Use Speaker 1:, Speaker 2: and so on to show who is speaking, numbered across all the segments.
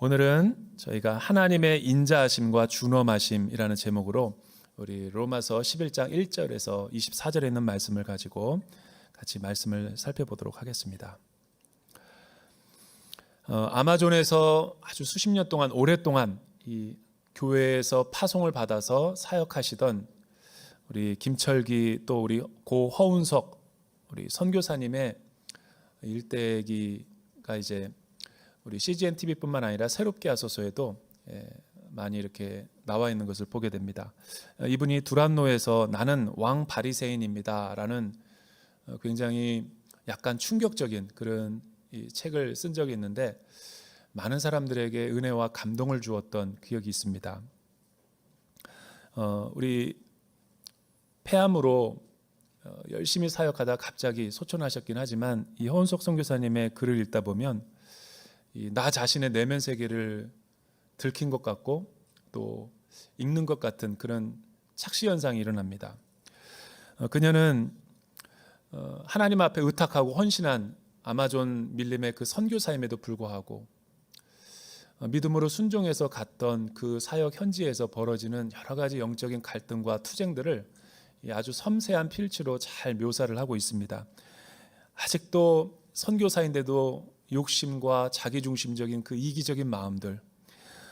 Speaker 1: 오늘은 저희가 하나님의 인자하심과 준엄하심이라는 제목으로 우리 로마서 11장 1절에서 24절에 있는 말씀을 가지고 같이 말씀을 살펴보도록 하겠습니다. 아마존에서 아주 수십 년 동안 오랫동안 이 교회에서 파송을 받아서 사역하시던 우리 김철기 또 우리 고 허운석 우리 선교사님의 일대기가 이제 우리 CGN TV뿐만 아니라 새롭게 하소서에도 많이 이렇게 나와 있는 것을 보게 됩니다. 이분이 두란노에서 나는 왕 바리새인입니다라는 굉장히 약간 충격적인 그런 이 책을 쓴 적이 있는데 많은 사람들에게 은혜와 감동을 주었던 기억이 있습니다. 우리 폐암으로 열심히 사역하다 갑자기 소천하셨긴 하지만 이 허운석 선교사님의 글을 읽다 보면 나 자신의 내면 세계를 들킨 것 같고 또 읽는 것 같은 그런 착시 현상이 일어납니다. 그녀는 하나님 앞에 의탁하고 헌신한 아마존 밀림의 그 선교사임에도 불구하고 믿음으로 순종해서 갔던 그 사역 현지에서 벌어지는 여러 가지 영적인 갈등과 투쟁들을 아주 섬세한 필치로 잘 묘사를 하고 있습니다. 아직도 선교사인데도 욕심과 자기중심적인 그 이기적인 마음들,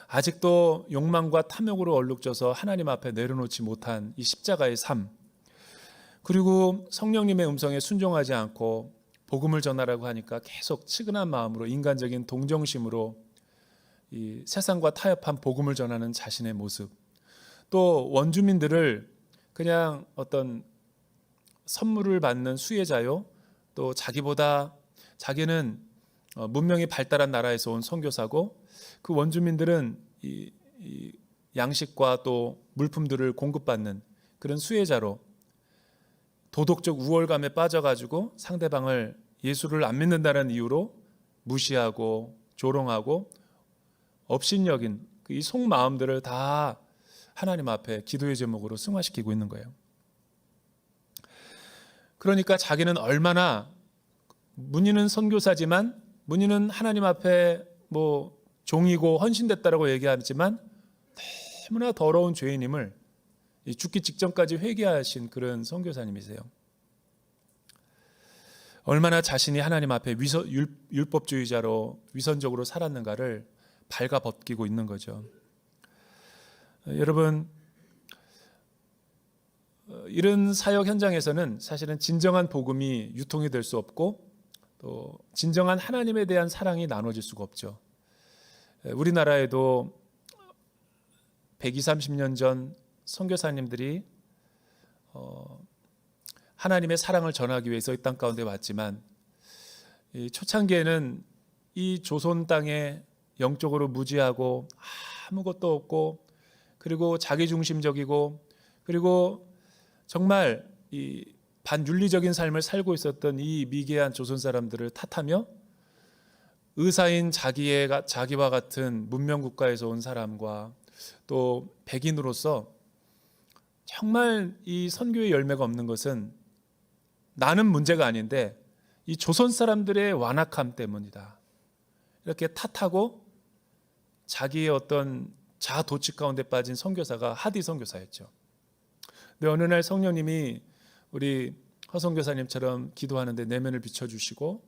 Speaker 1: 아직도 욕망과 탐욕으로 얼룩져서 하나님 앞에 내려놓지 못한 이 십자가의 삶, 그리고 성령님의 음성에 순종하지 않고 복음을 전하라고 하니까 계속 측은한 마음으로 인간적인 동정심으로 이 세상과 타협한 복음을 전하는 자신의 모습, 또 원주민들을 그냥 어떤 선물을 받는 수혜자요, 또 자기는 문명이 발달한 나라에서 온 선교사고 그 원주민들은 이 양식과 또 물품들을 공급받는 그런 수혜자로 도덕적 우월감에 빠져가지고 상대방을 예수를 안 믿는다는 이유로 무시하고 조롱하고 업신여긴 이 속마음들을 다 하나님 앞에 기도의 제목으로 승화시키고 있는 거예요. 그러니까 자기는 얼마나 문의는 선교사지만 문의는 하나님 앞에 종이고 헌신됐다라고 얘기하지만 너무나 더러운 죄인임을 죽기 직전까지 회개하신 그런 선교사님이세요. 얼마나 자신이 하나님 앞에 율법주의자로 위선적으로 살았는가를 발가벗기고 있는 거죠. 여러분, 이런 사역 현장에서는 사실은 진정한 복음이 유통이 될 수 없고 또 진정한 하나님에 대한 사랑이 나눠질 수가 없죠. 우리나라에도 120, 30년 전 선교사님들이 하나님의 사랑을 전하기 위해서 이 땅 가운데 왔지만 이 초창기에는 이 조선 땅에 영적으로 무지하고 아무것도 없고 그리고 자기중심적이고 그리고 정말 이 반윤리적인 삶을 살고 있었던 이 미개한 조선 사람들을 탓하며 의사인 자기와 같은 문명국가에서 온 사람과 또 백인으로서 정말 이 선교의 열매가 없는 것은 나는 문제가 아닌데 이 조선 사람들의 완악함 때문이다. 이렇게 탓하고 자기의 어떤 자아도취 가운데 빠진 선교사가 하디 선교사였죠. 근데 어느 날 성령님이 우리 허선교사님처럼 기도하는데 내면을 비춰주시고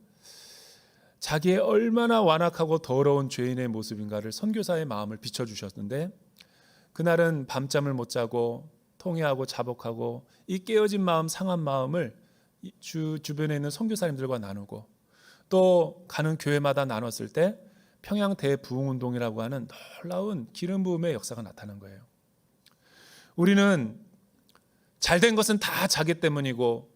Speaker 1: 자기의 얼마나 완악하고 더러운 죄인의 모습인가를 선교사의 마음을 비춰주셨는데 그날은 밤잠을 못 자고 통회하고 자복하고 이 깨어진 마음, 상한 마음을 주변에 있는 선교사님들과 나누고 또 가는 교회마다 나눴을 때 평양 대부흥운동이라고 하는 놀라운 기름 부음의 역사가 나타난 거예요. 우리는 잘된 것은 다 자기 때문이고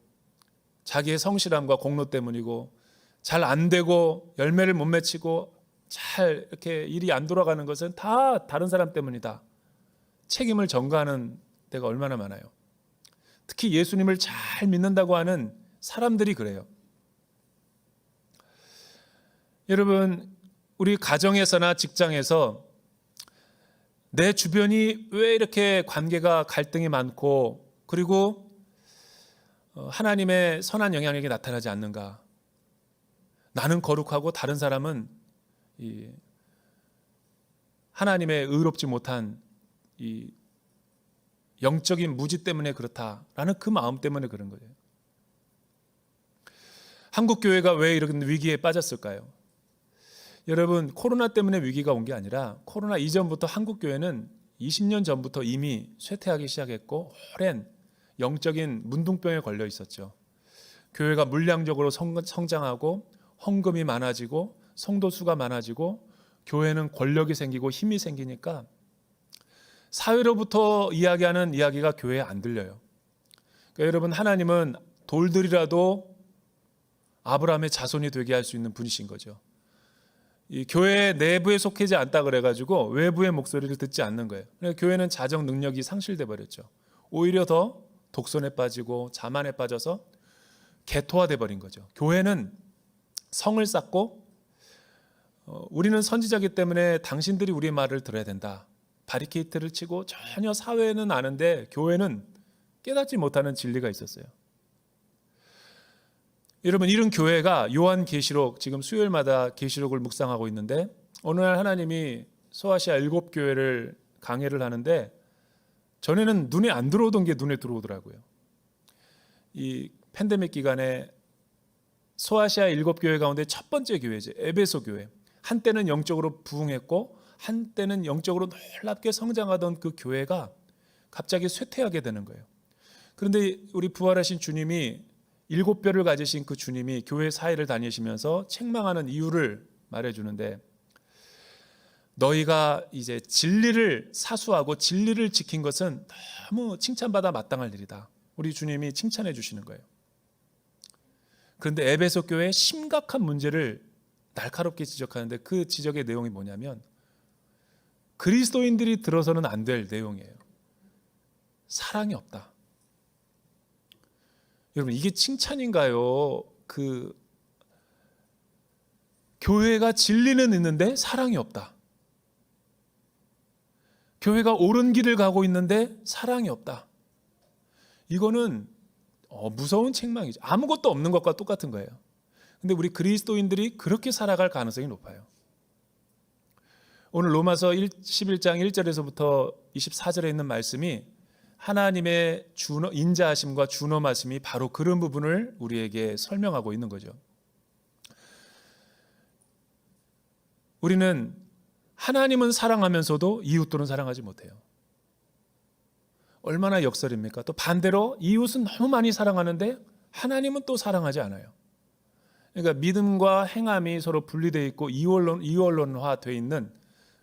Speaker 1: 자기의 성실함과 공로 때문이고 잘 안 되고 열매를 못 맺히고 잘 이렇게 일이 안 돌아가는 것은 다 다른 사람 때문이다. 책임을 전가하는 때가 얼마나 많아요. 특히 예수님을 잘 믿는다고 하는 사람들이 그래요. 여러분, 우리 가정에서나 직장에서 내 주변이 왜 이렇게 관계가 갈등이 많고 그리고 하나님의 선한 영향력이 나타나지 않는가? 나는 거룩하고 다른 사람은 하나님의 의롭지 못한 이 영적인 무지 때문에 그렇다라는 그 마음 때문에 그런 거예요. 한국 교회가 왜 이런 위기에 빠졌을까요? 여러분, 코로나 때문에 위기가 온 게 아니라 코로나 이전부터 한국 교회는 20년 전부터 이미 쇠퇴하기 시작했고 오랜 영적인 문둥병에 걸려 있었죠. 교회가 물량적으로 성장하고 헌금이 많아지고 성도 수가 많아지고 교회는 권력이 생기고 힘이 생기니까 사회로부터 이야기하는 이야기가 교회에 안 들려요. 그러니까 여러분, 하나님은 돌들이라도 아브라함의 자손이 되게 할 수 있는 분이신 거죠. 이 교회 내부에 속하지 않다 그래가지고 외부의 목소리를 듣지 않는 거예요. 그러니까 교회는 자정 능력이 상실돼 버렸죠. 오히려 더 독선에 빠지고 자만에 빠져서 개토화돼 버린 거죠. 교회는 성을 쌓고 우리는 선지자이기 때문에 당신들이 우리의 말을 들어야 된다. 바리케이트를 치고 전혀 사회는 아는데 교회는 깨닫지 못하는 진리가 있었어요. 여러분, 이런 교회가 요한계시록, 지금 수요일마다 계시록을 묵상하고 있는데 어느 날 하나님이 소아시아 7교회를 강해를 하는데 전에는 눈에 안 들어오던 게 눈에 들어오더라고요. 이 팬데믹 기간에 소아시아 7교회 가운데 첫 번째 교회죠. 에베소 교회. 한때는 영적으로 부흥했고 한때는 영적으로 놀랍게 성장하던 그 교회가 갑자기 쇠퇴하게 되는 거예요. 그런데 우리 부활하신 주님이 7뼈를 가지신 그 주님이 교회 사이를 다니시면서 책망하는 이유를 말해주는데, 너희가 이제 진리를 사수하고 진리를 지킨 것은 너무 칭찬받아 마땅할 일이다. 우리 주님이 칭찬해 주시는 거예요. 그런데 에베소 교회의 심각한 문제를 날카롭게 지적하는데 그 지적의 내용이 뭐냐면 그리스도인들이 들어서는 안 될 내용이에요. 사랑이 없다. 여러분, 이게 칭찬인가요? 그 교회가 진리는 있는데 사랑이 없다. 교회가 옳은 길을 가고 있는데 사랑이 없다. 이거는 무서운 책망이죠. 아무것도 없는 것과 똑같은 거예요. 근데 우리 그리스도인들이 그렇게 살아갈 가능성이 높아요. 오늘 로마서 11장 1절에서부터 24절에 있는 말씀이 하나님의 인자하심과 준엄하심이 바로 그런 부분을 우리에게 설명하고 있는 거죠. 우리는 하나님은 사랑하면서도 이웃들은 사랑하지 못해요. 얼마나 역설입니까? 또 반대로 이웃은 너무 많이 사랑하는데 하나님은 또 사랑하지 않아요. 그러니까 믿음과 행함이 서로 분리되어 있고 이원론화되어 있는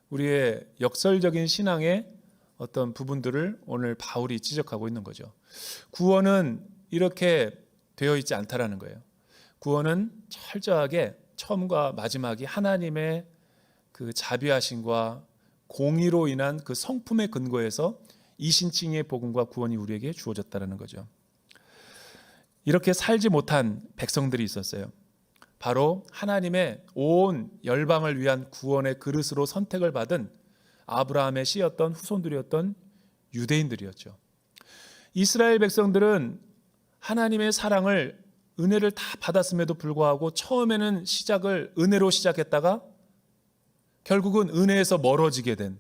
Speaker 1: 우리의 역설적인 신앙의 어떤 부분들을 오늘 바울이 지적하고 있는 거죠. 구원은 이렇게 되어 있지 않다라는 거예요. 구원은 철저하게 처음과 마지막이 하나님의 그 자비하심과 공의로 인한 그 성품의 근거에서 이신칭의 복음과 구원이 우리에게 주어졌다는 거죠. 이렇게 살지 못한 백성들이 있었어요. 바로 하나님의 온 열방을 위한 구원의 그릇으로 선택을 받은 아브라함의 씨였던 후손들이었던 유대인들이었죠. 이스라엘 백성들은 하나님의 사랑을, 은혜를 다 받았음에도 불구하고 처음에는 시작을 은혜로 시작했다가 결국은 은혜에서 멀어지게 된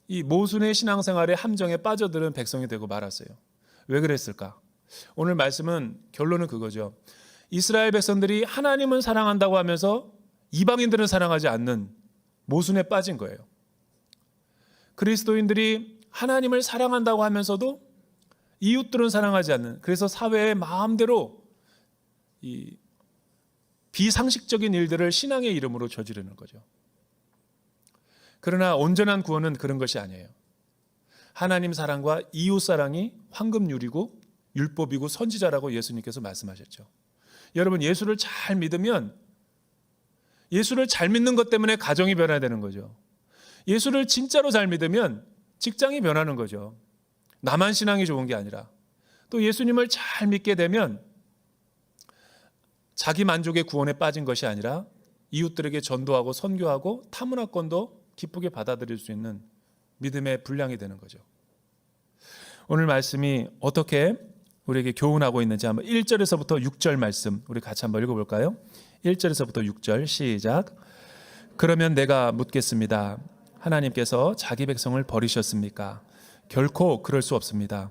Speaker 1: 이 모순의 신앙생활의 함정에 빠져드는 백성이 되고 말았어요. 왜 그랬을까? 오늘 말씀은 결론은 그거죠. 이스라엘 백성들이 하나님은 사랑한다고 하면서 이방인들은 사랑하지 않는 모순에 빠진 거예요. 그리스도인들이 하나님을 사랑한다고 하면서도 이웃들은 사랑하지 않는, 그래서 사회의 마음대로 이 비상식적인 일들을 신앙의 이름으로 저지르는 거죠. 그러나 온전한 구원은 그런 것이 아니에요. 하나님 사랑과 이웃 사랑이 황금률이고 율법이고 선지자라고 예수님께서 말씀하셨죠. 여러분, 예수를 잘 믿으면, 예수를 잘 믿는 것 때문에 가정이 변화되는 거죠. 예수를 진짜로 잘 믿으면 직장이 변하는 거죠. 나만 신앙이 좋은 게 아니라, 또 예수님을 잘 믿게 되면 자기 만족의 구원에 빠진 것이 아니라 이웃들에게 전도하고 선교하고 타문화권도 기쁘게 받아들일 수 있는 믿음의 분량이 되는 거죠. 오늘 말씀이 어떻게 우리에게 교훈하고 있는지 한번 1절에서부터 6절 말씀 우리 같이 한번 읽어볼까요? 1절에서부터 6절 시작. 그러면 내가 묻겠습니다. 하나님께서 자기 백성을 버리셨습니까? 결코 그럴 수 없습니다.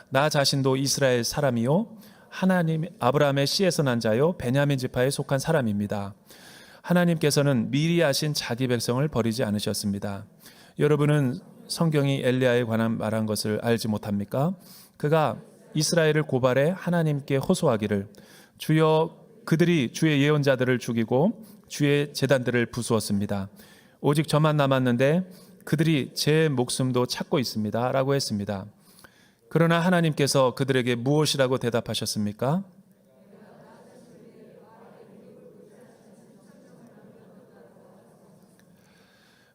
Speaker 1: 나 자신도 이스라엘 사람이요 하나님 아브라함의 씨에서 난 자요 베냐민 지파에 속한 사람입니다. 하나님께서는 미리 아신 자기 백성을 버리지 않으셨습니다. 여러분은 성경이 엘리야에 관한 말한 것을 알지 못합니까? 그가 이스라엘을 고발해 하나님께 호소하기를 주여 그들이 주의 예언자들을 죽이고 주의 제단들을 부수었습니다. 오직 저만 남았는데 그들이 제 목숨도 찾고 있습니다. 라고 했습니다. 그러나 하나님께서 그들에게 무엇이라고 대답하셨습니까?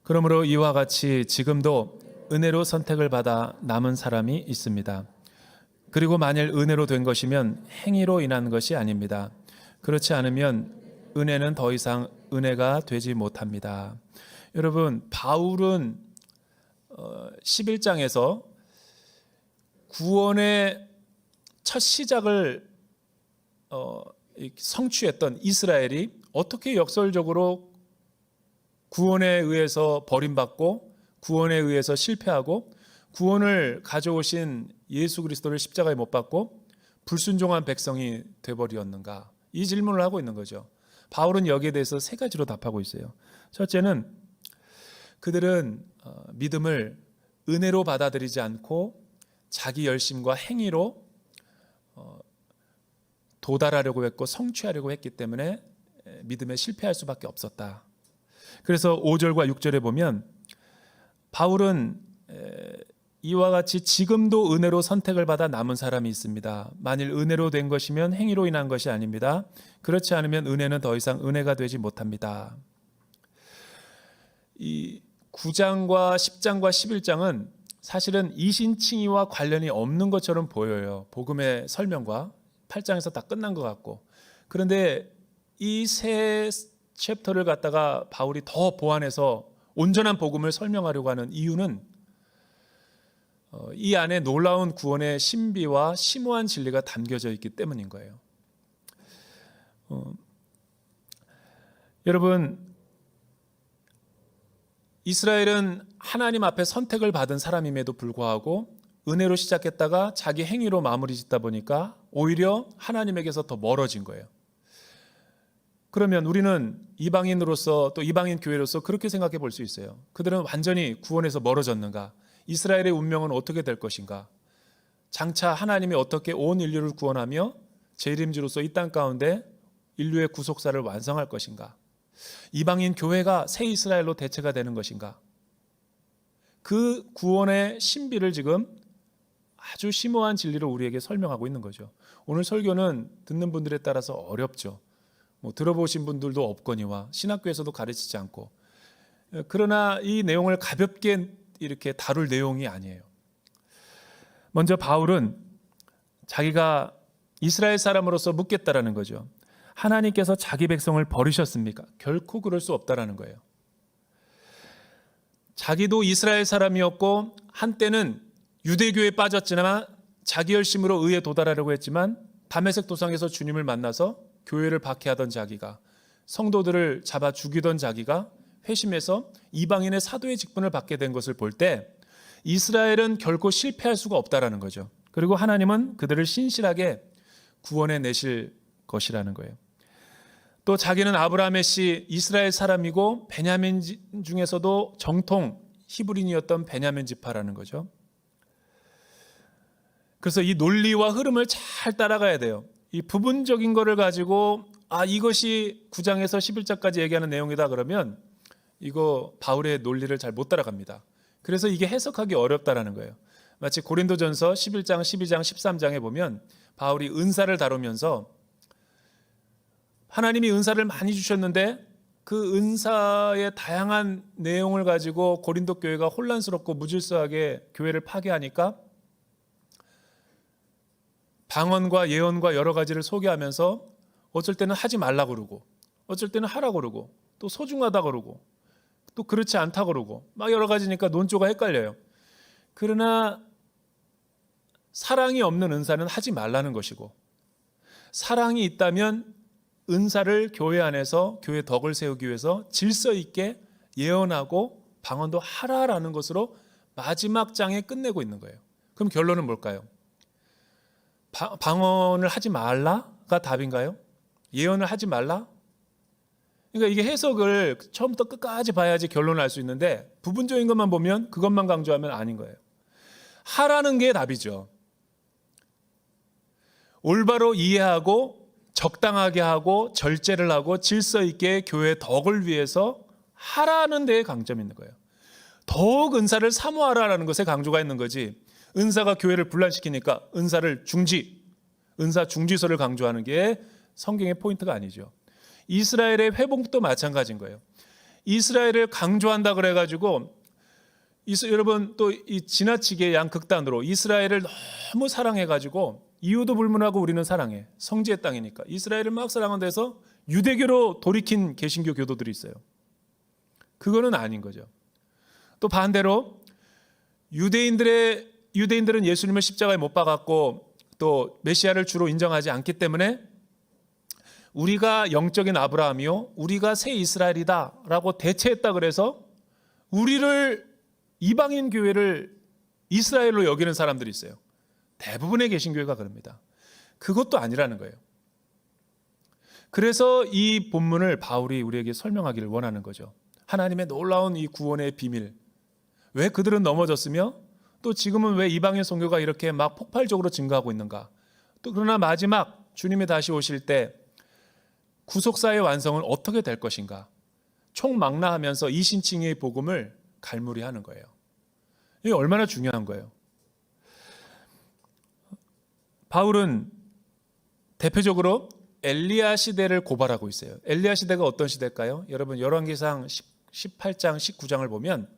Speaker 1: 그러므로 이와 같이 지금도 은혜로 선택을 받아 남은 사람이 있습니다. 그리고 만일 은혜로 된 것이면 행위로 인한 것이 아닙니다. 그렇지 않으면 은혜는 더 이상 은혜가 되지 못합니다. 여러분, 바울은 11장에서 구원의 첫 시작을 성취했던 이스라엘이 어떻게 역설적으로 구원에 의해서 버림받고 구원에 의해서 실패하고 구원을 가져오신 예수 그리스도를 십자가에 못 박고 불순종한 백성이 되어버렸는가? 이 질문을 하고 있는 거죠. 바울은 여기에 대해서 세 가지로 답하고 있어요. 첫째는 그들은 믿음을 은혜로 받아들이지 않고 자기 열심과 행위로 도달하려고 했고 성취하려고 했기 때문에 믿음에 실패할 수밖에 없었다. 그래서 5절과 6절에 보면 바울은 이와 같이 지금도 은혜로 선택을 받아 남은 사람이 있습니다. 만일 은혜로 된 것이면 행위로 인한 것이 아닙니다. 그렇지 않으면 은혜는 더 이상 은혜가 되지 못합니다. 이 9장과 10장과 11장은 사실은 이신칭의와 관련이 없는 것처럼 보여요. 복음의 설명과 8장에서 다 끝난 것 같고. 그런데 이 세 챕터를 갖다가 바울이 더 보완해서 온전한 복음을 설명하려고 하는 이유는 이 안에 놀라운 구원의 신비와 심오한 진리가 담겨져 있기 때문인 거예요. 여러분, 이스라엘은 하나님 앞에 선택을 받은 사람임에도 불구하고 은혜로 시작했다가 자기 행위로 마무리 짓다 보니까 오히려 하나님에게서 더 멀어진 거예요. 그러면 우리는 이방인으로서 또 이방인 교회로서 그렇게 생각해 볼 수 있어요. 그들은 완전히 구원에서 멀어졌는가? 이스라엘의 운명은 어떻게 될 것인가? 장차 하나님이 어떻게 온 인류를 구원하며 재림주로서 이 땅 가운데 인류의 구속사를 완성할 것인가? 이방인 교회가 새 이스라엘로 대체가 되는 것인가? 그 구원의 신비를 지금 아주 심오한 진리로 우리에게 설명하고 있는 거죠. 오늘 설교는 듣는 분들에 따라서 어렵죠. 들어보신 분들도 없거니와 신학교에서도 가르치지 않고, 그러나 이 내용을 가볍게 이렇게 다룰 내용이 아니에요. 먼저 바울은 자기가 이스라엘 사람으로서 묻겠다라는 거죠. 하나님께서 자기 백성을 버리셨습니까? 결코 그럴 수 없다라는 거예요. 자기도 이스라엘 사람이었고 한때는 유대교에 빠졌지만 자기 열심으로 의에 도달하려고 했지만 다메섹 도상에서 주님을 만나서 교회를 박해하던 자기가, 성도들을 잡아 죽이던 자기가 회심해서 이방인의 사도의 직분을 받게 된 것을 볼 때 이스라엘은 결코 실패할 수가 없다라는 거죠. 그리고 하나님은 그들을 신실하게 구원해 내실 것이라는 거예요. 또 자기는 아브라함의 씨 이스라엘 사람이고 베냐민 중에서도 정통 히브리인이었던 베냐민 지파라는 거죠. 그래서 이 논리와 흐름을 잘 따라가야 돼요. 이 부분적인 거를 가지고 이것이 9장에서 11장까지 얘기하는 내용이다 그러면 이거 바울의 논리를 잘 못 따라갑니다. 그래서 이게 해석하기 어렵다라는 거예요. 마치 고린도전서 11장, 12장, 13장에 보면 바울이 은사를 다루면서 하나님이 은사를 많이 주셨는데 그 은사의 다양한 내용을 가지고 고린도 교회가 혼란스럽고 무질서하게 교회를 파괴하니까 방언과 예언과 여러 가지를 소개하면서 어쩔 때는 하지 말라고 그러고 어쩔 때는 하라고 그러고 또 소중하다고 그러고 또 그렇지 않다고 그러고 막 여러 가지니까 논조가 헷갈려요. 그러나 사랑이 없는 은사는 하지 말라는 것이고, 사랑이 있다면 은사를 교회 안에서 교회 덕을 세우기 위해서 질서 있게 예언하고 방언도 하라라는 것으로 마지막 장에 끝내고 있는 거예요. 그럼 결론은 뭘까요? 방언을 하지 말라가 답인가요? 예언을 하지 말라? 그러니까 이게 해석을 처음부터 끝까지 봐야지 결론을 알 수 있는데 부분적인 것만 보면 그것만 강조하면 아닌 거예요. 하라는 게 답이죠. 올바로 이해하고 적당하게 하고 절제를 하고 질서 있게 교회의 덕을 위해서 하라는 데에 강점이 있는 거예요. 더욱 은사를 사모하라라는 것에 강조가 있는 거지, 은사가 교회를 분란시키니까 은사를 은사 중지서를 강조하는 게 성경의 포인트가 아니죠. 이스라엘의 회복도 마찬가지인 거예요. 이스라엘을 강조한다 그래가지고 여러분 또 이 지나치게 양극단으로 이스라엘을 너무 사랑해가지고 이유도 불문하고 우리는 사랑해, 성지의 땅이니까 이스라엘을 막 사랑한다 해서 유대교로 돌이킨 개신교 교도들이 있어요. 그거는 아닌 거죠. 또 반대로 유대인들은 예수님을 십자가에 못 박았고 또 메시아를 주로 인정하지 않기 때문에 우리가 영적인 아브라함이요 우리가 새 이스라엘이다라고 대체했다 그래서 우리를 이방인 교회를 이스라엘로 여기는 사람들이 있어요. 대부분의 개신교회가 그럽니다. 그것도 아니라는 거예요. 그래서 이 본문을 바울이 우리에게 설명하기를 원하는 거죠. 하나님의 놀라운 이 구원의 비밀, 왜 그들은 넘어졌으며 또 지금은 왜 이방인 선교가 이렇게 막 폭발적으로 증가하고 있는가. 또 그러나 마지막 주님이 다시 오실 때 구속사의 완성은 어떻게 될 것인가. 총망라하면서 이신칭의 복음을 갈무리하는 거예요. 이게 얼마나 중요한 거예요. 바울은 대표적으로 엘리야 시대를 고발하고 있어요. 엘리야 시대가 어떤 시대일까요? 여러분 열왕기상 18장 19장을 보면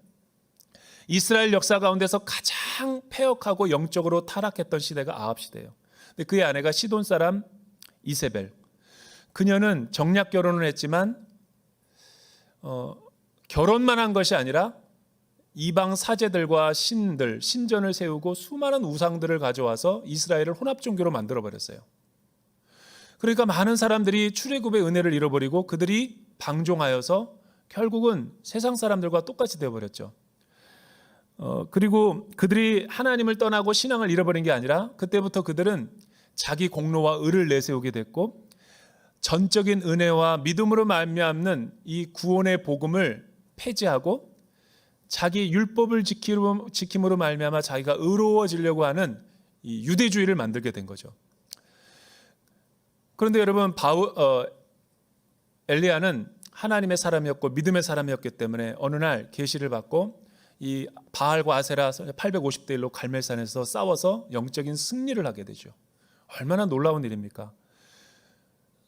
Speaker 1: 이스라엘 역사 가운데서 가장 패역하고 영적으로 타락했던 시대가 아합 시대예요. 근데 그의 아내가 시돈 사람 이세벨. 그녀는 정략 결혼을 했지만 결혼만 한 것이 아니라 이방 사제들과 신전을 세우고 수많은 우상들을 가져와서 이스라엘을 혼합 종교로 만들어 버렸어요. 그러니까 많은 사람들이 출애굽의 은혜를 잃어버리고 그들이 방종하여서 결국은 세상 사람들과 똑같이 되어버렸죠. 그리고 그들이 하나님을 떠나고 신앙을 잃어버린 게 아니라 그때부터 그들은 자기 공로와 의를 내세우게 됐고 전적인 은혜와 믿음으로 말미암는 이 구원의 복음을 폐지하고 자기 율법을 지킴으로 말미암아 자기가 의로워지려고 하는 이 유대주의를 만들게 된 거죠. 그런데 여러분 엘리야는 하나님의 사람이었고 믿음의 사람이었기 때문에 어느 날 계시를 받고 이 바알과 아세라 850대 1로 갈멜산에서 싸워서 영적인 승리를 하게 되죠. 얼마나 놀라운 일입니까?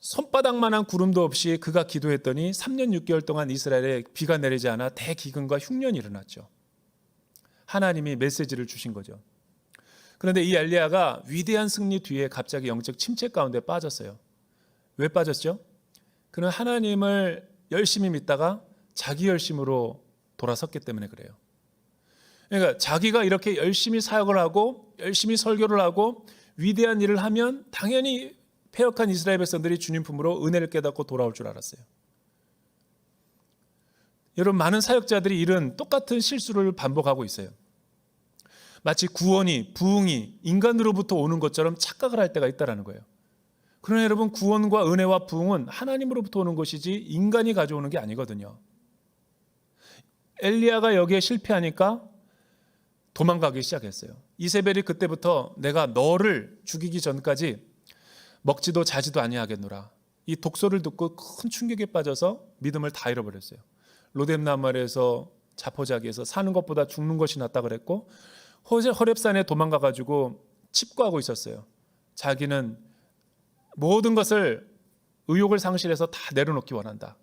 Speaker 1: 손바닥만한 구름도 없이 그가 기도했더니 3년 6개월 동안 이스라엘에 비가 내리지 않아 대기근과 흉년이 일어났죠. 하나님이 메시지를 주신 거죠. 그런데 이 엘리야가 위대한 승리 뒤에 갑자기 영적 침체 가운데 빠졌어요. 왜 빠졌죠? 그는 하나님을 열심히 믿다가 자기 열심으로 돌아섰기 때문에 그래요. 그러니까 자기가 이렇게 열심히 사역을 하고 열심히 설교를 하고 위대한 일을 하면 당연히 패역한 이스라엘 백성들이 주님 품으로 은혜를 깨닫고 돌아올 줄 알았어요. 여러분 많은 사역자들이 이런 똑같은 실수를 반복하고 있어요. 마치 구원이 부흥이 인간으로부터 오는 것처럼 착각을 할 때가 있다는 거예요. 그러나 여러분 구원과 은혜와 부흥은 하나님으로부터 오는 것이지 인간이 가져오는 게 아니거든요. 엘리야가 여기에 실패하니까 도망가기 시작했어요. 이세벨이 그때부터 내가 너를 죽이기 전까지 먹지도 자지도 아니하겠노라. 이 독소를 듣고 큰 충격에 빠져서 믿음을 다 잃어버렸어요. 로뎀나무에서 자포자기에서 사는 것보다 죽는 것이 낫다 그랬고 호렙산에 도망가가지고 칩거하고 있었어요. 자기는 모든 것을 의욕을 상실해서 다 내려놓기 원한다.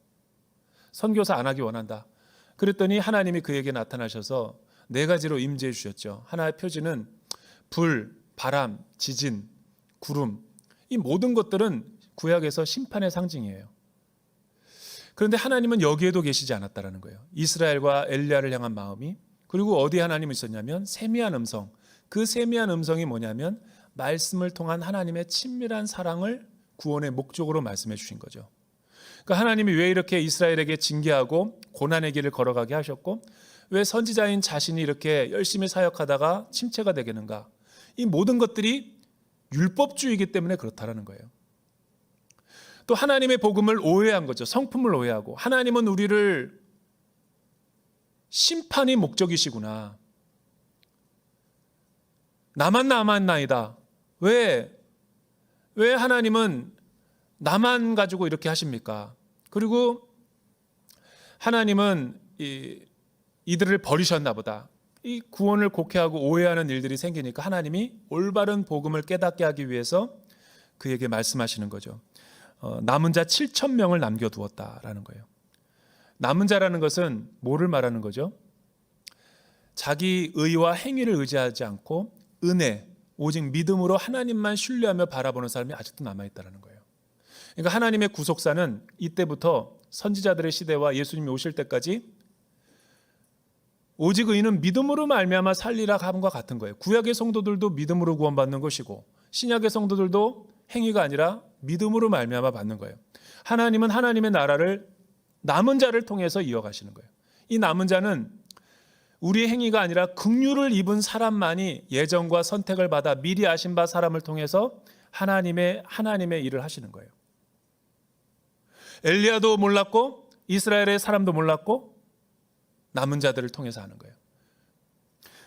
Speaker 1: 선교사 안 하기 원한다. 그랬더니 하나님이 그에게 나타나셔서 네 가지로 임재해 주셨죠. 하나의 표지는 불, 바람, 지진, 구름. 이 모든 것들은 구약에서 심판의 상징이에요. 그런데 하나님은 여기에도 계시지 않았다는 거예요. 이스라엘과 엘리야를 향한 마음이. 그리고 어디에 하나님이 있었냐면 세미한 음성. 그 세미한 음성이 뭐냐면 말씀을 통한 하나님의 친밀한 사랑을 구원의 목적으로 말씀해 주신 거죠. 그러니까 하나님이 왜 이렇게 이스라엘에게 징계하고 고난의 길을 걸어가게 하셨고 왜 선지자인 자신이 이렇게 열심히 사역하다가 침체가 되겠는가? 이 모든 것들이 율법주의이기 때문에 그렇다라는 거예요. 또 하나님의 복음을 오해한 거죠. 성품을 오해하고, 하나님은 우리를 심판이 목적이시구나. 나만 남았나이다. 왜 하나님은 나만 가지고 이렇게 하십니까? 그리고 하나님은 이들을 버리셨나 보다. 이 구원을 곡해하고 오해하는 일들이 생기니까 하나님이 올바른 복음을 깨닫게 하기 위해서 그에게 말씀하시는 거죠. 남은 자 7,000명을 남겨두었다라는 거예요. 남은 자라는 것은 뭐를 말하는 거죠? 자기 의와 행위를 의지하지 않고 은혜, 오직 믿음으로 하나님만 신뢰하며 바라보는 사람이 아직도 남아있다는 거예요. 그러니까 하나님의 구속사는 이때부터 선지자들의 시대와 예수님이 오실 때까지 오직 의인은 믿음으로 말미암아 살리라 함과 같은 거예요. 구약의 성도들도 믿음으로 구원받는 것이고 신약의 성도들도 행위가 아니라 믿음으로 말미암아 받는 거예요. 하나님은 하나님의 나라를 남은 자를 통해서 이어가시는 거예요. 이 남은 자는 우리의 행위가 아니라 긍휼을 입은 사람만이 예정과 선택을 받아 미리 아신 바 사람을 통해서 하나님의 일을 하시는 거예요. 엘리야도 몰랐고 이스라엘의 사람도 몰랐고 남은 자들을 통해서 하는 거예요.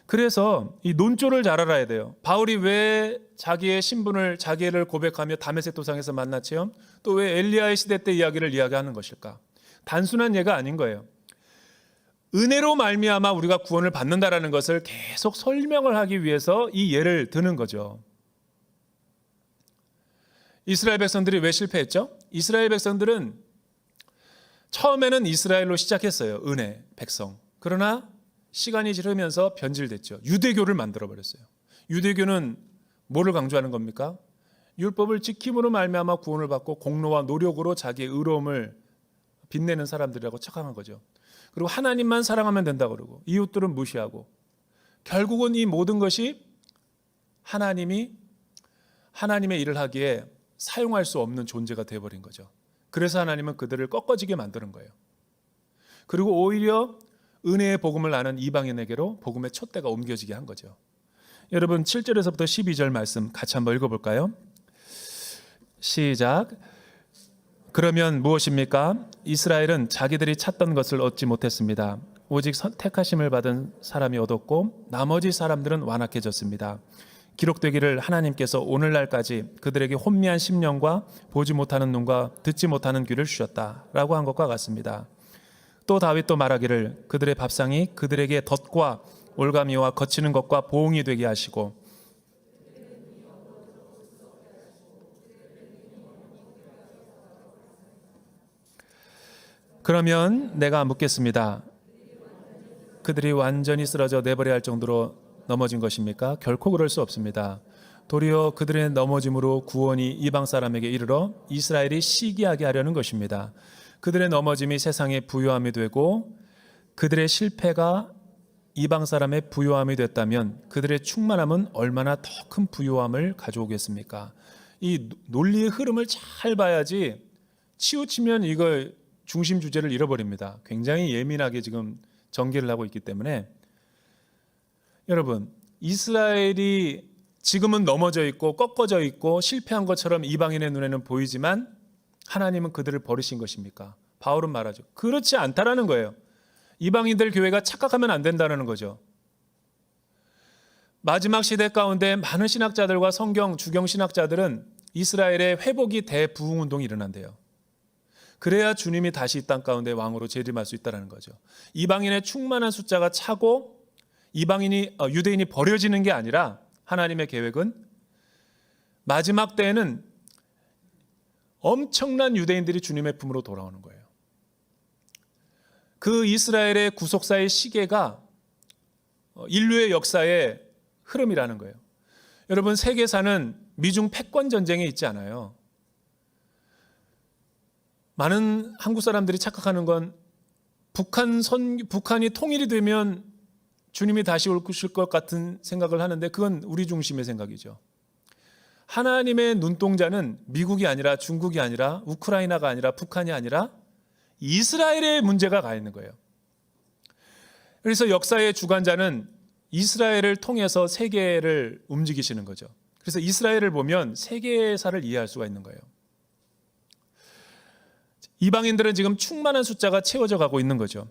Speaker 1: 그래서 이 논조를 잘 알아야 돼요. 바울이 왜 자기의 신분을 자기를 고백하며 다메섹 도상에서 만났지요? 또 왜 엘리야의 시대 때 이야기를 이야기하는 것일까? 단순한 예가 아닌 거예요. 은혜로 말미암아 우리가 구원을 받는다라는 것을 계속 설명을 하기 위해서 이 예를 드는 거죠. 이스라엘 백성들이 왜 실패했죠? 이스라엘 백성들은 처음에는 이스라엘로 시작했어요. 은혜, 백성. 그러나 시간이 지르면서 변질됐죠. 유대교를 만들어버렸어요. 유대교는 뭐를 강조하는 겁니까? 율법을 지킴으로 말미암아 구원을 받고 공로와 노력으로 자기의 의로움을 빛내는 사람들이라고 착각한 거죠. 그리고 하나님만 사랑하면 된다고 그러고 이웃들은 무시하고 결국은 이 모든 것이 하나님의 일을 하기에 사용할 수 없는 존재가 되어버린 거죠. 그래서 하나님은 그들을 꺾어지게 만드는 거예요. 그리고 오히려 은혜의 복음을 아는 이방인에게로 복음의 촛대가 옮겨지게 한 거죠. 여러분 7절에서부터 12절 말씀 같이 한번 읽어볼까요? 시작. 그러면 무엇입니까? 이스라엘은 자기들이 찾던 것을 얻지 못했습니다. 오직 택하심을 받은 사람이 얻었고 나머지 사람들은 완악해졌습니다. 기록되기를 하나님께서 오늘날까지 그들에게 혼미한 심령과 보지 못하는 눈과 듣지 못하는 귀를 주셨다라고 한 것과 같습니다. 또 다윗도 말하기를 그들의 밥상이 그들에게 덫과 올가미와 거치는 것과 보응이 되게 하시고 그러면 내가 묻겠습니다. 그들이 완전히 쓰러져 내버려야 할 정도로 넘어진 것입니까? 결코 그럴 수 없습니다. 도리어 그들의 넘어짐으로 구원이 이방 사람에게 이르러 이스라엘이 시기하게 하려는 것입니다. 그들의 넘어짐이 세상의 부요함이 되고 그들의 실패가 이방 사람의 부요함이 됐다면 그들의 충만함은 얼마나 더 큰 부요함을 가져오겠습니까? 이 논리의 흐름을 잘 봐야지 치우치면 이걸 중심 주제를 잃어버립니다. 굉장히 예민하게 지금 전개를 하고 있기 때문에 여러분 이스라엘이 지금은 넘어져 있고 꺾어져 있고 실패한 것처럼 이방인의 눈에는 보이지만 하나님은 그들을 버리신 것입니까? 바울은 말하죠. 그렇지 않다라는 거예요. 이방인들 교회가 착각하면 안 된다는 거죠. 마지막 시대 가운데 많은 신학자들과 성경 주경 신학자들은 이스라엘의 회복이 대부흥운동이 일어난대요. 그래야 주님이 다시 이 땅 가운데 왕으로 재림할 수 있다는 거죠. 이방인의 충만한 숫자가 차고 유대인이 버려지는 게 아니라 하나님의 계획은 마지막 때에는 엄청난 유대인들이 주님의 품으로 돌아오는 거예요. 그 이스라엘의 구속사의 시계가 인류의 역사의 흐름이라는 거예요. 여러분 세계사는 미중 패권 전쟁에 있지 않아요. 많은 한국 사람들이 착각하는 건 북한이 통일이 되면 주님이 다시 오실 것 같은 생각을 하는데 그건 우리 중심의 생각이죠. 하나님의 눈동자는 미국이 아니라 중국이 아니라 우크라이나가 아니라 북한이 아니라 이스라엘의 문제가 가 있는 거예요. 그래서 역사의 주관자는 이스라엘을 통해서 세계를 움직이시는 거죠. 그래서 이스라엘을 보면 세계사를 이해할 수가 있는 거예요. 이방인들은 지금 충만한 숫자가 채워져 가고 있는 거죠.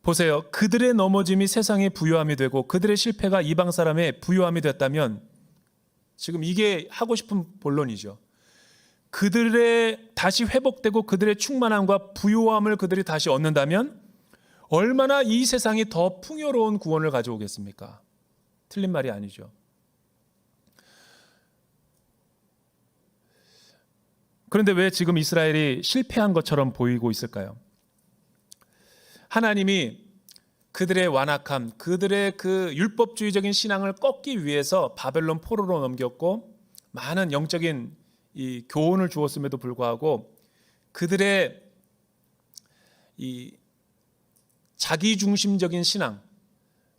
Speaker 1: 보세요. 그들의 넘어짐이 세상의 부요함이 되고 그들의 실패가 이방 사람의 부요함이 됐다면, 지금 이게 하고 싶은 본론이죠. 그들의 다시 회복되고 그들의 충만함과 부요함을 그들이 다시 얻는다면 얼마나 이 세상이 더 풍요로운 구원을 가져오겠습니까? 틀린 말이 아니죠. 그런데 왜 지금 이스라엘이 실패한 것처럼 보이고 있을까요? 하나님이 그들의 완악함, 그들의 그 율법주의적인 신앙을 꺾기 위해서 바벨론 포로로 넘겼고 많은 영적인 이 교훈을 주었음에도 불구하고 그들의 이 자기중심적인 신앙,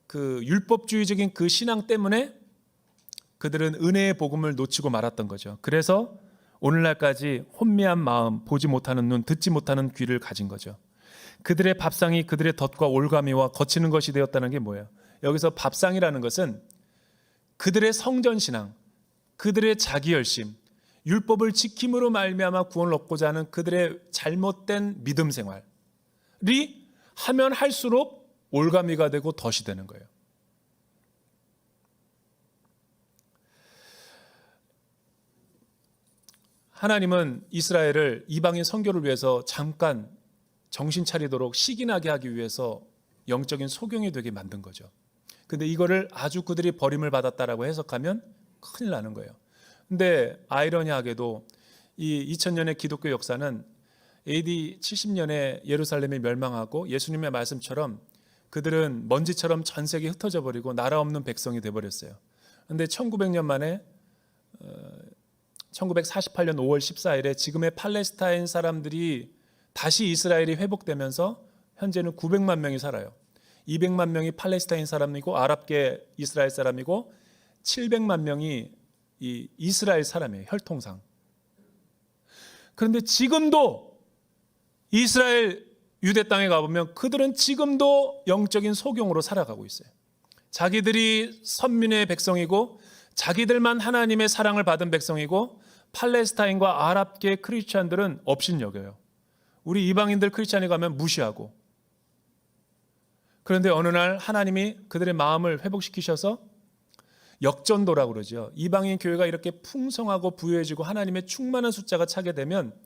Speaker 1: 그 율법주의적인 그 신앙 때문에 그들은 은혜의 복음을 놓치고 말았던 거죠. 그래서 오늘날까지 혼미한 마음, 보지 못하는 눈, 듣지 못하는 귀를 가진 거죠. 그들의 밥상이 그들의 덫과 올가미와 거치는 것이 되었다는 게 뭐예요? 여기서 밥상이라는 것은 그들의 성전신앙, 그들의 자기열심, 율법을 지킴으로 말미암아 구원을 얻고자 하는 그들의 잘못된 믿음 생활이 하면 할수록 올가미가 되고 덫이 되는 거예요. 하나님은 이스라엘을 이방인 선교를 위해서 잠깐 정신 차리도록 시기나게 하기 위해서 영적인 소경이 되게 만든 거죠. 근데 이거를 아주 그들이 버림을 받았다라고 해석하면 큰일 나는 거예요. 근데 아이러니하게도 이 2000년의 기독교 역사는 AD 70년에 예루살렘이 멸망하고 예수님의 말씀처럼 그들은 먼지처럼 전 세계에 흩어져 버리고 나라 없는 백성이 돼버렸어요. 근데 1900년 만에 1948년 5월 14일에 지금의 팔레스타인 사람들이 다시 이스라엘이 회복되면서 현재는 900만 명이 살아요. 200만 명이 팔레스타인 사람이고 아랍계 이스라엘 사람이고 700만 명이 이 이스라엘 사람이에요. 혈통상. 그런데 지금도 이스라엘 유대 땅에 가보면 그들은 지금도 영적인 소경으로 살아가고 있어요. 자기들이 선민의 백성이고 자기들만 하나님의 사랑을 받은 백성이고 팔레스타인과 아랍계 크리스찬들은 업신여겨요. 우리 이방인들 크리스찬에 가면 무시하고. 그런데 어느 날 하나님이 그들의 마음을 회복시키셔서 역전도라고 그러죠. 이방인 교회가 이렇게 풍성하고 부유해지고 하나님의 충만한 숫자가 차게 되면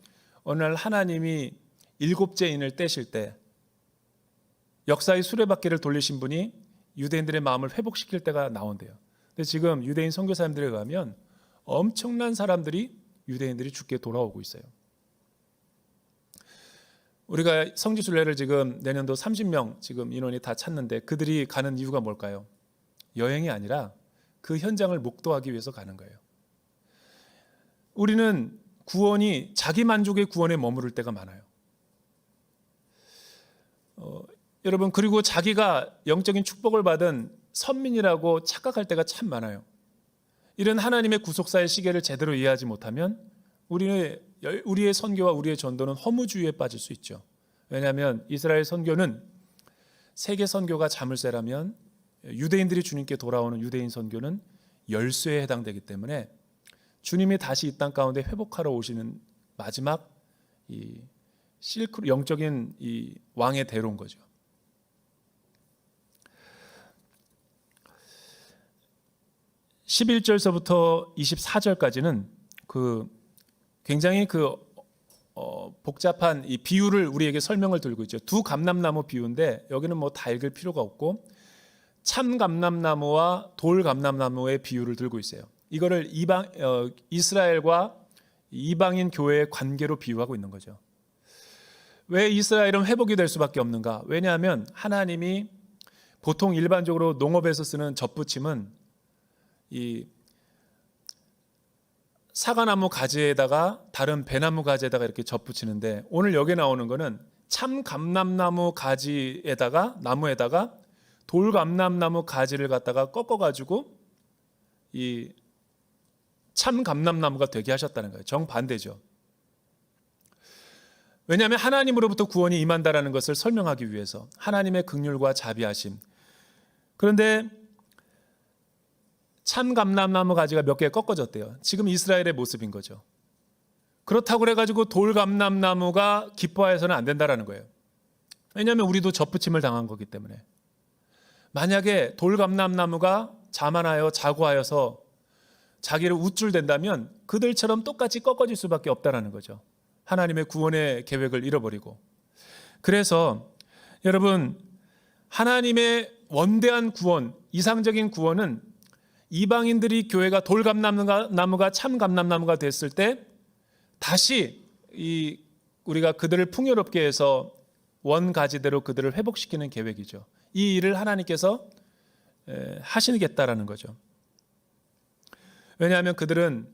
Speaker 1: 어느 날 하나님이 일곱째인을 떼실 때 역사의 수레바퀴를 돌리신 분이 유대인들의 마음을 회복시킬 때가 나온대요. 근데 지금 유대인 선교사님들에 가면 엄청난 사람들이 유대인들이 주께 돌아오고 있어요. 우리가 성지순례를 지금 내년도 30명 지금 인원이 다 찼는데 그들이 가는 이유가 뭘까요? 여행이 아니라 그 현장을 목도하기 위해서 가는 거예요. 우리는 구원이 자기 만족의 구원에 머무를 때가 많아요. 여러분, 그리고 자기가 영적인 축복을 받은 선민이라고 착각할 때가 참 많아요. 이런 하나님의 구속사의 시계를 제대로 이해하지 못하면 우리의 선교와 우리의 전도는 허무주의에 빠질 수 있죠. 왜냐하면 이스라엘 선교는 세계 선교가 자물쇠라면 유대인들이 주님께 돌아오는 유대인 선교는 열쇠에 해당되기 때문에 주님이 다시 이 땅 가운데 회복하러 오시는 마지막 이 실크 영적인 이 왕의 대로인 거죠. (11절서부터) (24절까지는) 그 굉장히 복잡한 이 비유를 우리에게 설명을 들고 있죠. 두 감람나무 비유인데 여기는 뭐 다 읽을 필요가 없고 참 감람나무와 돌 감람나무의 비유를 들고 있어요. 이거를 이스라엘과 이방인 교회의 관계로 비유하고 있는 거죠. 왜 이스라엘은 회복이 될 수밖에 없는가? 왜냐하면 하나님이 보통 일반적으로 농업에서 쓰는 젖붙임은 이 사과나무 가지에다가 다른 배나무 가지에다가 이렇게 젖붙이는데 오늘 여기 나오는 거는 참 감람나무 가지에다가 나무에다가 돌 감람나무 가지를 갖다가 꺾어가지고 이 참 감람나무가 되게 하셨다는 거예요. 정반대죠. 왜냐하면 하나님으로부터 구원이 임한다라는 것을 설명하기 위해서, 하나님의 긍휼과 자비하심. 그런데 참감람나무 가지가 몇 개 꺾어졌대요. 지금 이스라엘의 모습인 거죠. 그렇다고 그래가지고 돌감람나무가 기뻐해서는 안 된다라는 거예요. 왜냐하면 우리도 접붙임을 당한 거기 때문에. 만약에 돌감람나무가 자만하여 자고하여서 자기를 우쭐댄다면 그들처럼 똑같이 꺾어질 수밖에 없다라는 거죠. 하나님의 구원의 계획을 잃어버리고. 그래서 여러분, 하나님의 원대한 구원, 이상적인 구원은 이방인들이 교회가 돌감나무가 참감람나무가 됐을 때 다시 우리가 그들을 풍요롭게 해서 원가지대로 그들을 회복시키는 계획이죠. 이 일을 하나님께서 하시겠다라는 거죠. 왜냐하면 그들은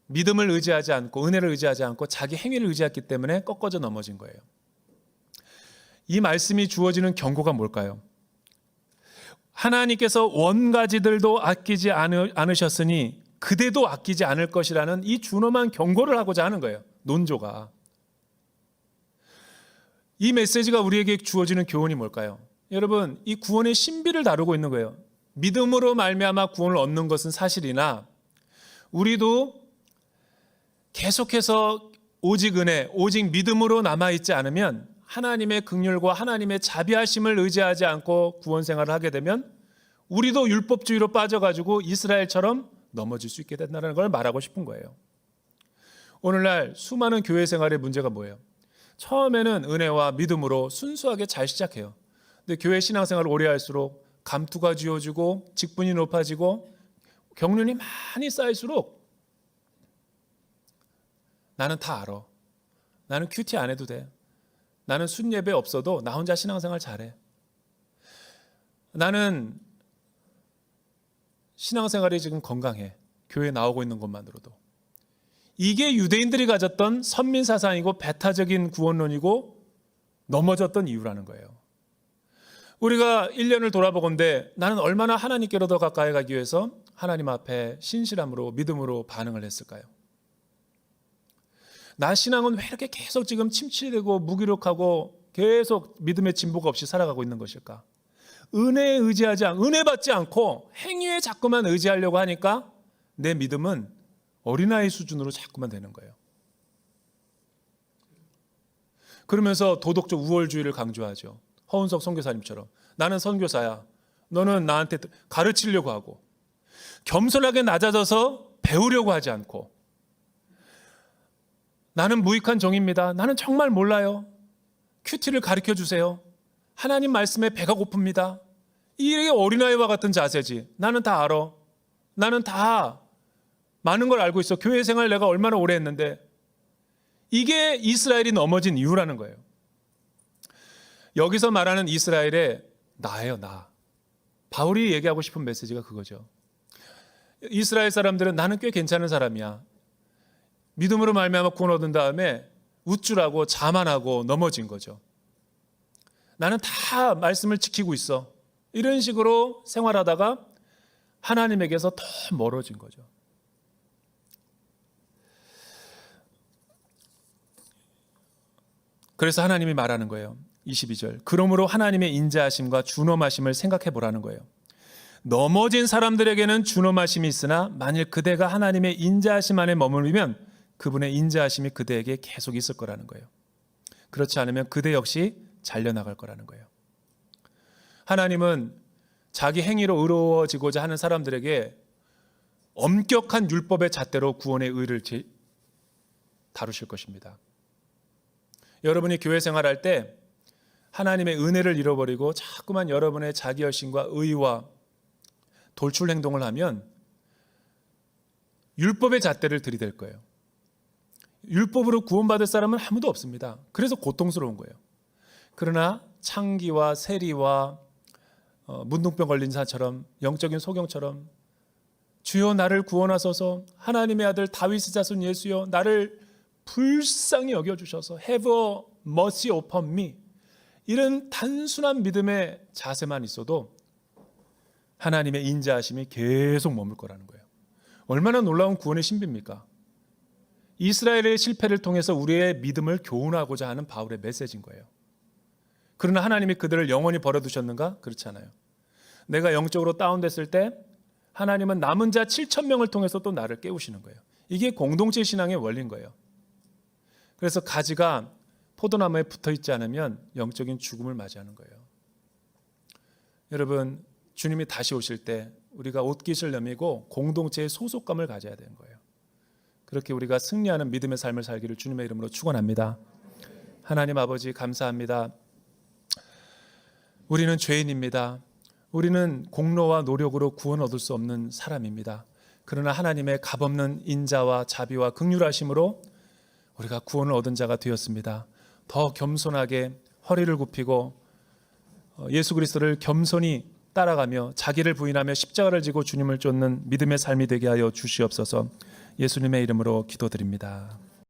Speaker 1: 믿음을 의지하지 않고 은혜를 의지하지 않고 자기 행위를 의지했기 때문에 꺾어져 넘어진 거예요. 이 말씀이 주어지는 경고가 뭘까요? 하나님께서 원가지들도 아끼지 않으셨으니 그대도 아끼지 않을 것이라는 이 준엄한 경고를 하고자 하는 거예요. 논조가. 이 메시지가 우리에게 주어지는 교훈이 뭘까요? 여러분, 이 구원의 신비를 다루고 있는 거예요. 믿음으로 말미암아 구원을 얻는 것은 사실이나 우리도 계속해서 오직 은혜, 오직 믿음으로 남아있지 않으면 하나님의 긍휼과 하나님의 자비하심을 의지하지 않고 구원 생활을 하게 되면 우리도 율법주의로 빠져가지고 이스라엘처럼 넘어질 수 있게 된다는 걸 말하고 싶은 거예요. 오늘날 수많은 교회 생활의 문제가 뭐예요? 처음에는 은혜와 믿음으로 순수하게 잘 시작해요. 근데 교회 신앙생활을 오래 할수록 감투가 쥐어지고 직분이 높아지고 경륜이 많이 쌓일수록 나는 다 알아. 나는 큐티 안 해도 돼. 나는 순예배 없어도 나 혼자 신앙생활 잘해. 나는 신앙생활이 지금 건강해. 교회 나오고 있는 것만으로도. 이게 유대인들이 가졌던 선민사상이고 배타적인 구원론이고 넘어졌던 이유라는 거예요. 우리가 1년을 돌아보건대 나는 얼마나 하나님께로 더 가까이 가기 위해서 하나님 앞에 신실함으로 믿음으로 반응을 했을까요? 나 신앙은 왜 이렇게 계속 지금 침체되고 무기력하고 계속 믿음의 진보가 없이 살아가고 있는 것일까? 은혜에 은혜 받지 않고 행위에 자꾸만 의지하려고 하니까 내 믿음은 어린아이 수준으로 자꾸만 되는 거예요. 그러면서 도덕적 우월주의를 강조하죠. 허은석 선교사님처럼 나는 선교사야. 너는 나한테 가르치려고 하고 겸손하게 낮아져서 배우려고 하지 않고 나는 무익한 종입니다. 나는 정말 몰라요. 큐티를 가르쳐 주세요. 하나님 말씀에 배가 고픕니다. 이게 어린아이와 같은 자세지. 나는 다 알아. 나는 다 많은 걸 알고 있어. 교회 생활 내가 얼마나 오래 했는데. 이게 이스라엘이 넘어진 이유라는 거예요. 여기서 말하는 이스라엘의 나예요, 나. 바울이 얘기하고 싶은 메시지가 그거죠. 이스라엘 사람들은 나는 꽤 괜찮은 사람이야. 믿음으로 말미암아 구원 얻은 다음에 우쭐하고 자만하고 넘어진 거죠. 나는 다 말씀을 지키고 있어. 이런 식으로 생활하다가 하나님에게서 더 멀어진 거죠. 그래서 하나님이 말하는 거예요. 22절. 그러므로 하나님의 인자하심과 준엄하심을 생각해 보라는 거예요. 넘어진 사람들에게는 준엄하심이 있으나 만일 그대가 하나님의 인자하심 안에 머물면 그분의 인자하심이 그대에게 계속 있을 거라는 거예요. 그렇지 않으면 그대 역시 잘려나갈 거라는 거예요. 하나님은 자기 행위로 의로워지고자 하는 사람들에게 엄격한 율법의 잣대로 구원의 의를 다루실 것입니다. 여러분이 교회 생활할 때 하나님의 은혜를 잃어버리고 자꾸만 여러분의 자기 열심과 의와 돌출 행동을 하면 율법의 잣대를 들이댈 거예요. 율법으로 구원받을 사람은 아무도 없습니다. 그래서 고통스러운 거예요. 그러나 창기와 세리와 문둥병 걸린 사처럼 영적인 소경처럼 주여 나를 구원하소서 하나님의 아들 다윗의 자손 예수여 나를 불쌍히 여겨주셔서 have mercy upon me 이런 단순한 믿음의 자세만 있어도 하나님의 인자하심이 계속 머물 거라는 거예요. 얼마나 놀라운 구원의 신비입니까? 이스라엘의 실패를 통해서 우리의 믿음을 교훈하고자 하는 바울의 메시지인 거예요. 그러나 하나님이 그들을 영원히 버려두셨는가? 그렇지 않아요. 내가 영적으로 다운됐을 때 하나님은 남은 자 7,000명을 통해서 또 나를 깨우시는 거예요. 이게 공동체 신앙의 원리인 거예요. 그래서 가지가 포도나무에 붙어 있지 않으면 영적인 죽음을 맞이하는 거예요. 여러분, 주님이 다시 오실 때 우리가 옷깃을 여미고 공동체의 소속감을 가져야 되는 거예요. 그렇게 우리가 승리하는 믿음의 삶을 살기를 주님의 이름으로 축원합니다. 하나님 아버지 감사합니다. 우리는 죄인입니다. 우리는 공로와 노력으로 구원 얻을 수 없는 사람입니다. 그러나 하나님의 값없는 인자와 자비와 긍휼하심으로 우리가 구원을 얻은 자가 되었습니다. 더 겸손하게 허리를 굽히고 예수 그리스도를 겸손히 따라가며 자기를 부인하며 십자가를 지고 주님을 쫓는 믿음의 삶이 되게 하여 주시옵소서. 예수님의 이름으로 기도드립니다.